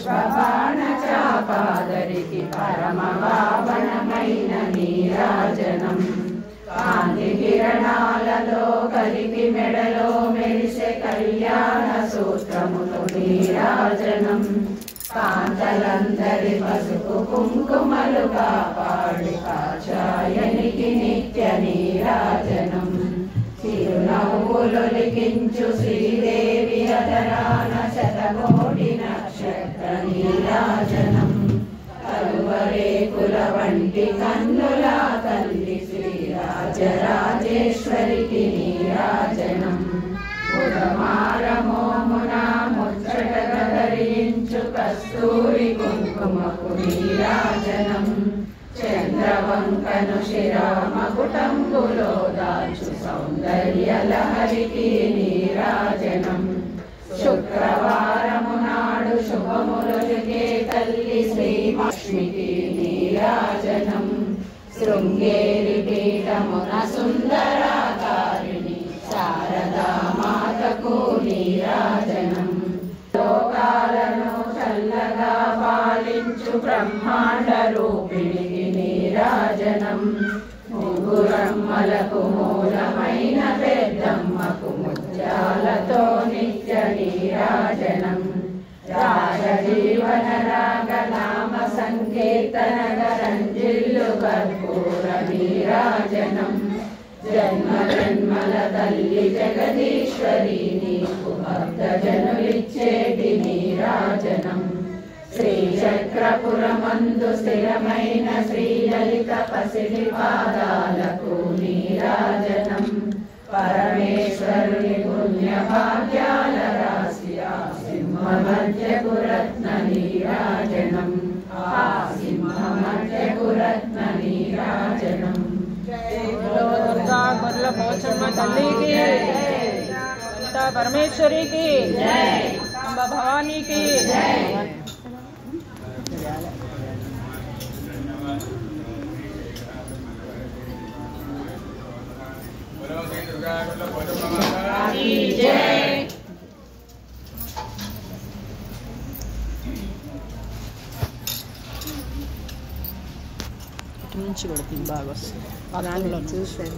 పుష్పబాణ చాపాదరికి పరమ పావనమైన నీరాజనం కాంతి కిరణాలలో కలిపి మెడలో మెరిసే కళ్యాణ సూత్రముతో నీరాజనం కాంతలందరి పసుపు కుంకుమలు కాపాడి కాచాయనికి నిత్య నీరాజనం చిరునవ్వులొలికించు శ్రీదేవి అదరాన శతకోటి నక్షత్ర నీరాజనం కలువరేకుల వంటి కన్నుల తల్లి శ్రీరాజరాజేశ్వరికి నీరాజనం ఉదమారమోమున ముచ్చటగా ధరించు కస్తూరి కుంకుమకు నీరాజనం చంద్రవంకను శిరామకుటంబులో దాల్చు సౌందర్య లహరికి నీరాజనం శుక్రవారము నాడు శుభములొలికే తల్లి శ్రీలక్ష్మికి నీరాజనం శృంగేరి పీఠమున సుందరాకారిణి శారదా మాతకు నీరాజనం లోకాలను చల్లగా పాలించు బ్రహ్మాండ రూపిణికి నీరాజనం ముగ్గురమ్మలకు మూలమైన పెద్దమ్మకు ముత్యాలతో నిత్య నీరాజనం రాజజీవన రాగనామ సంకీర్తన రంజిల్లు కర్పూర నీరాజనం జన్మ జన్మల తల్లి జగదీశ్వరి నీకు భక్తజనులిచ్చేటి నీరాజనం శ్రీచక్రపురమందు స్థిరమైన శ్రీలలిత పసిడి పాదాలకు నీరాజనం పరమేశ్వరుని పుణ్య భాగ్యాల రాశి ఆ సింహ మధ్యకు రత్న నీరాజనం ఆ సింహ మధ్యకు రత్న నీరాజనం दुर्गा बर्ला पोचम्मा तल्ली की ललिता परमेश्वरी की अंबा भवानी की నుంచి పడుతుంది బాగా వస్తుంది పదాలలో చూసాను